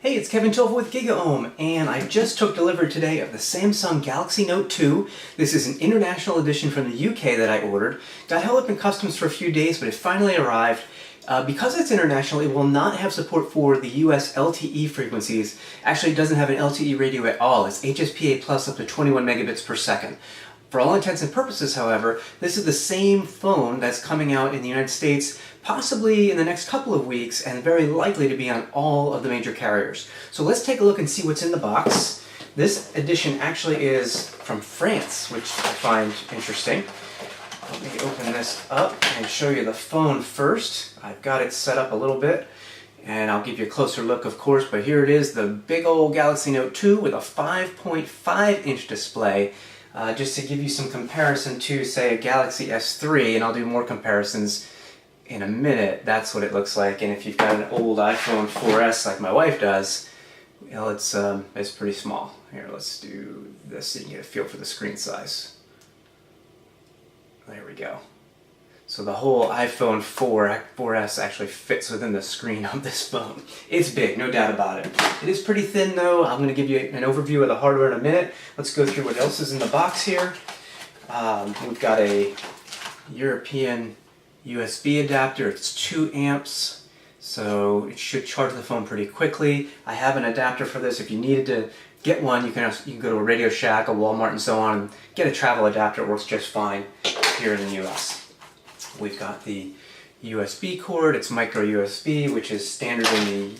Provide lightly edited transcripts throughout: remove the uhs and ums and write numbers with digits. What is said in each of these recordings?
Hey, it's Kevin Tolfa with GigaOM, and I just took delivery today of the Samsung Galaxy Note 2. This is an international edition from the UK that I ordered. Got held up in customs for a few days, but it finally arrived. Because it's international, it will not have support for the US LTE frequencies. Actually, it doesn't have an LTE radio at all. It's HSPA plus up to 21 megabits per second. For all intents and purposes, however, this is the same phone that's coming out in the United States, possibly in the next couple of weeks, and very likely to be on all of the major carriers. So let's take a look and see what's in the box. This edition actually is from France, which I find interesting. Let me open this up and show you the phone first. I've got it set up a little bit, and I'll give you a closer look, of course, but here it is, the big old Galaxy Note 2 with a 5.5-inch display. Just to give you some comparison to, say, a Galaxy S3, and I'll do more comparisons in a minute. That's what it looks like, and if you've got an old iPhone 4S like my wife does, well, it's pretty small. Here, let's do this so you can get a feel for the screen size. There we go. So the whole iPhone 4S actually fits within the screen of this phone. It's big, no doubt about it. It is pretty thin though. I'm going to give you an overview of the hardware in a minute. Let's go through what else is in the box here. We've got a European USB adapter. It's 2 amps, so it should charge the phone pretty quickly. I have an adapter for this. If you needed to get one, you can go to a Radio Shack, a Walmart, and so on, and get a travel adapter. It works just fine here in the US. We've got the USB cord. It's micro USB, which is standard in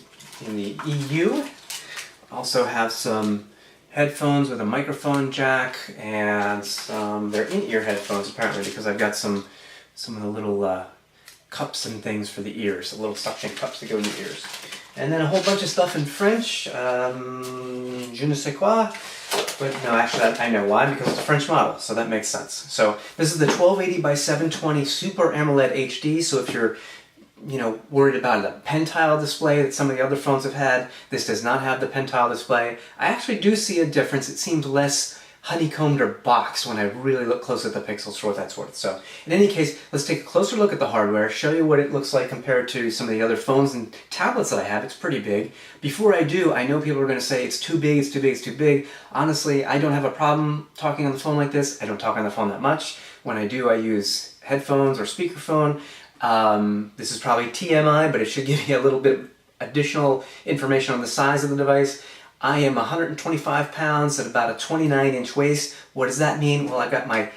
the EU. Also have some headphones with a microphone jack and they're in-ear headphones apparently, because I've got some of the little cups and things for the ears, the little suction cups that go in the ears. And then a whole bunch of stuff in French, je ne sais quoi. But no, actually I know why, because it's a French model, so that makes sense. So this is the 1280 by 720 Super AMOLED HD, so if you're worried about the pentile display that some of the other phones have had, this does not have the pentile display. I actually do see a difference. It seems less honeycombed or boxed when I really look close at the pixels, for what that's worth. So in any case, let's take a closer look at the hardware, show you what it looks like compared to some of the other phones and tablets that I have. It's pretty big. Before I do, I know people are going to say it's too big, it's too big, it's too big. Honestly, I don't have a problem talking on the phone like this. I don't talk on the phone that much. When I do, I use headphones or speakerphone. This is probably TMI, but it should give you a little bit additional information on the size of the device. I am 125 pounds at about a 29-inch waist. What does that mean? Well, I've got my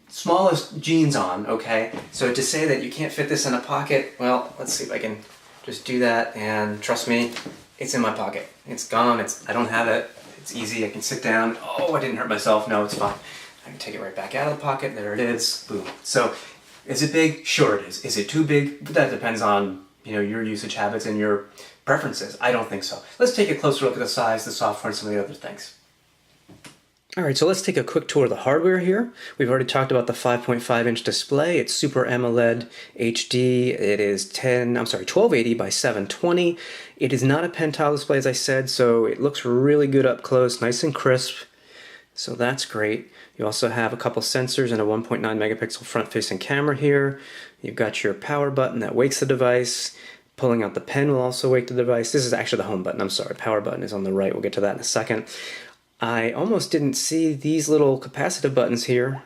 smallest jeans on, okay? So to say that you can't fit this in a pocket, well, let's see if I can just do that, and trust me, it's in my pocket. It's gone, I don't have it. It's easy, I can sit down. Oh, I didn't hurt myself. No, it's fine. I can take it right back out of the pocket. There it is, boom. So, is it big? Sure it is. Is it too big? That depends on your usage habits and your preferences. I don't think so. Let's take a closer look at the size, the software, and some of the other things. Alright, so let's take a quick tour of the hardware here. We've already talked about the 5.5-inch display. It's Super AMOLED HD. It is 1280 by 720. It is not a pentile display, as I said, so it looks really good up close, nice and crisp. So that's great. You also have a couple sensors and a 1.9 megapixel front-facing camera here. You've got your power button that wakes the device. Pulling out the pen will also wake the device. This is actually the home button, I'm sorry. Power button is on the right. We'll get to that in a second. I almost didn't see these little capacitive buttons here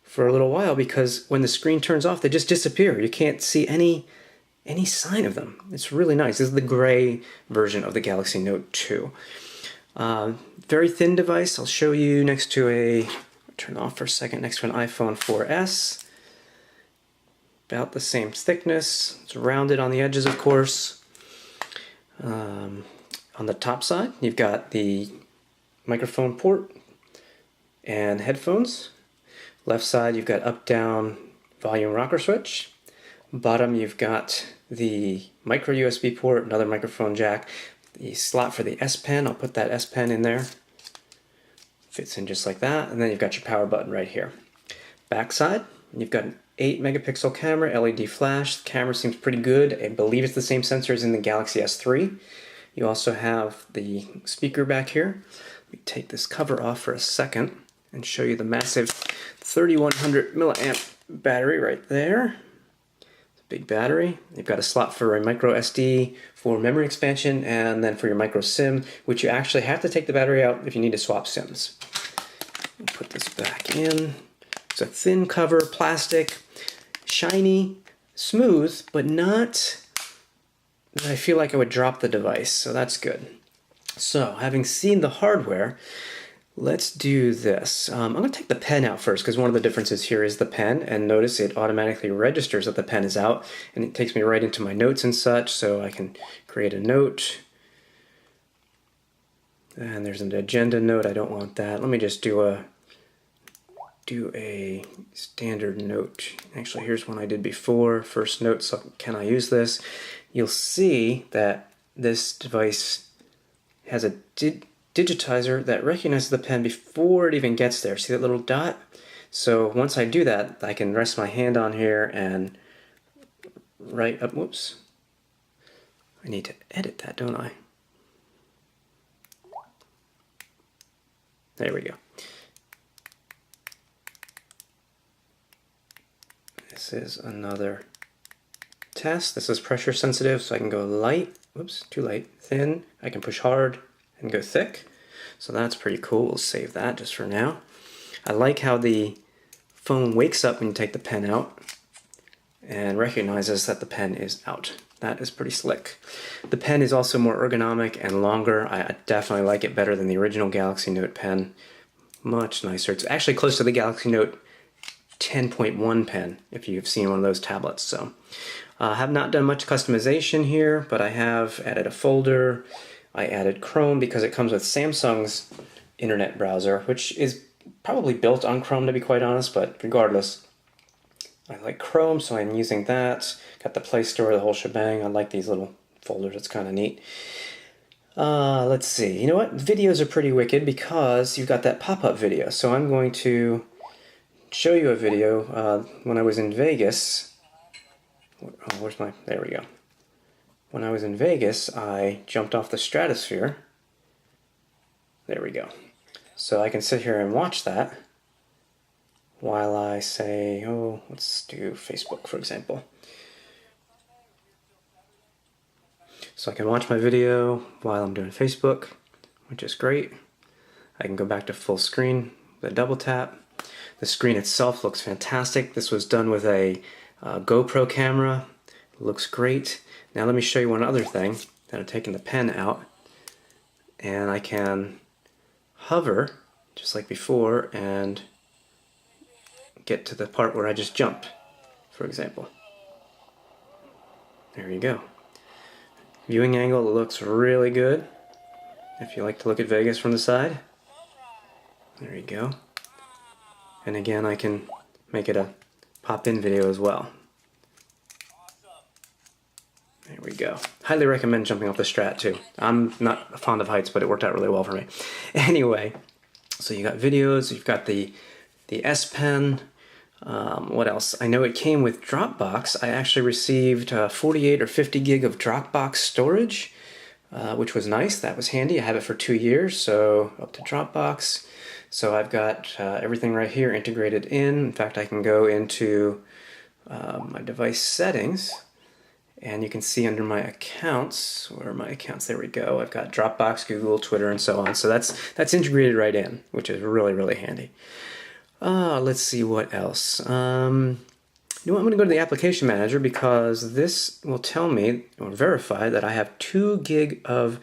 for a little while, because when the screen turns off, they just disappear. You can't see any sign of them. It's really nice. This is the gray version of the Galaxy Note 2. Very thin device. I'll show you next to turn off for a second, next to an iPhone 4S. About the same thickness. It's rounded on the edges, of course. On the top side, you've got the microphone port and headphones. Left side, you've got up-down volume rocker switch. Bottom, you've got the micro USB port, another microphone jack. The slot for the S Pen, I'll put that S Pen in there. Fits in just like that. And then you've got your power button right here. Back side, you've got an 8 megapixel camera, LED flash. The camera seems pretty good. I believe it's the same sensor as in the Galaxy S3. You also have the speaker back here. Let me take this cover off for a second and show you the massive 3100 milliamp battery right there. big battery. You've got a slot for a micro SD for memory expansion, and then for your micro SIM, which you actually have to take the battery out if you need to swap SIMs. Put this back in. It's a thin cover, plastic, shiny, smooth, but not that I feel like I would drop the device, so that's good. So, having seen the hardware, let's do this. I'm going to take the pen out first, because one of the differences here is the pen, and notice it automatically registers that the pen is out, and it takes me right into my notes and such, so I can create a note. And there's an agenda note. I don't want that. Let me just do a standard note. Actually, here's one I did before. First note, so can I use this? You'll see that this device has a digitizer that recognizes the pen before it even gets there. See that little dot? So once I do that, I can rest my hand on here and write up. Whoops. I need to edit that, don't I? There we go. This is another test. This is pressure sensitive, so I can go light, whoops, too light, thin. I can push hard and go thick. So that's pretty cool. We'll save that just for now. I like how the phone wakes up when you take the pen out and recognizes that the pen is out. That is pretty slick. The pen is also more ergonomic and longer. I definitely like it better than the original Galaxy Note pen. Much nicer. It's actually close to the Galaxy Note 10.1 pen, if you've seen one of those tablets. So I have not done much customization here, but I have added a folder. I added Chrome because it comes with Samsung's internet browser, which is probably built on Chrome, to be quite honest, but regardless, I like Chrome, so I'm using that. Got the Play Store, the whole shebang. I like these little folders. It's kind of neat. Let's see. You know what? Videos are pretty wicked because you've got that pop-up video. So I'm going to show you a video when I was in Vegas. Oh, where's my... There we go. When I was in Vegas, I jumped off the stratosphere. There we go. So I can sit here and watch that while I say, oh, let's do Facebook, for example. So I can watch my video while I'm doing Facebook, which is great. I can go back to full screen with a double tap. The screen itself looks fantastic. This was done with a GoPro camera. It looks great. Now let me show you one other thing that I'm taking the pen out, and I can hover just like before and get to the part where I just jumped, for example. There you go. Viewing angle looks really good if you like to look at Vegas from the side. There you go. And again, I can make it a pop-in video as well. There we go. Highly recommend jumping off the Strat too. I'm not fond of heights, but it worked out really well for me. Anyway, so you got videos, you've got the S Pen. What else? I know it came with Dropbox. I actually received 48 or 50 gig of Dropbox storage, which was nice. That was handy. I have it for 2 years, so up to Dropbox. So I've got everything right here integrated in. In fact, I can go into my device settings, and you can see under my accounts, where are my accounts? There we go. I've got Dropbox, Google, Twitter, and so on. So that's integrated right in, which is really, really handy. Let's see what else. You know what? I'm going to go to the application manager because this will tell me or verify that I have 2 gig of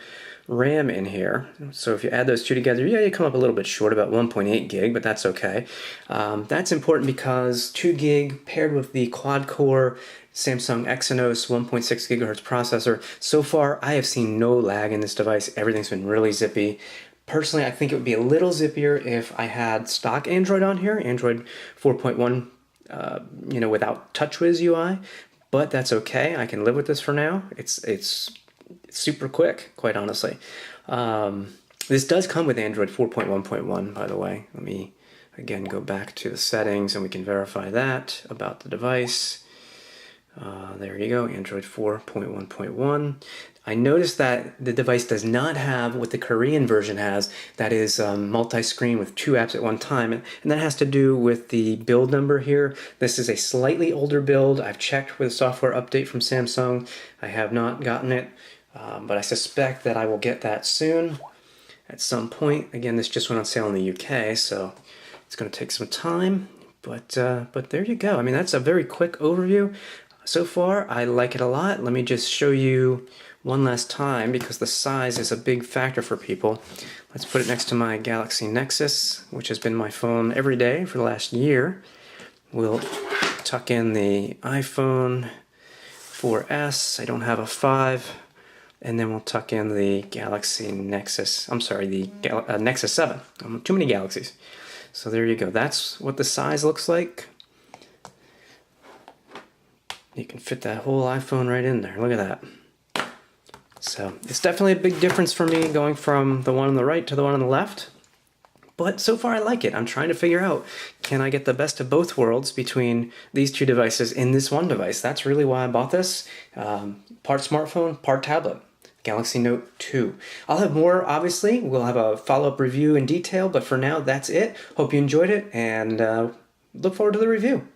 RAM in here. So if you add those two together, yeah, you come up a little bit short, about 1.8 gig, but that's okay. That's important because 2 gig paired with the quad-core Samsung Exynos 1.6 gigahertz processor. So far, I have seen no lag in this device. Everything's been really zippy. Personally, I think it would be a little zippier if I had stock Android on here, Android 4.1, you know, without TouchWiz UI, but that's okay. I can live with this for now. It's super quick, quite honestly. This does come with Android 4.1.1, by the way. Let me again go back to the settings and we can verify that about the device. There you go, Android 4.1.1. I noticed that the device does not have what the Korean version has, that is multi-screen with 2 apps at one time, and that has to do with the build number here. This is a slightly older build. I've checked with a software update from Samsung. I have not gotten it, but I suspect that I will get that soon at some point. Again, this just went on sale in the UK, so it's going to take some time, but there you go. I mean, that's a very quick overview. So far, I like it a lot. Let me just show you one last time, because the size is a big factor for people. Let's put it next to my Galaxy Nexus, which has been my phone every day for the last year. We'll tuck in the iPhone 4S. I don't have a 5. And then we'll tuck in the Galaxy Nexus. I'm sorry, the Nexus 7. Too many Galaxies. So there you go. That's what the size looks like. You can fit that whole iPhone right in there. Look at that. So it's definitely a big difference for me going from the one on the right to the one on the left. But so far I like it. I'm trying to figure out, can I get the best of both worlds between these two devices in this one device? That's really why I bought this. Part smartphone, part tablet. Galaxy Note 2. I'll have more, obviously. We'll have a follow-up review in detail, but for now, that's it. Hope you enjoyed it, and look forward to the review.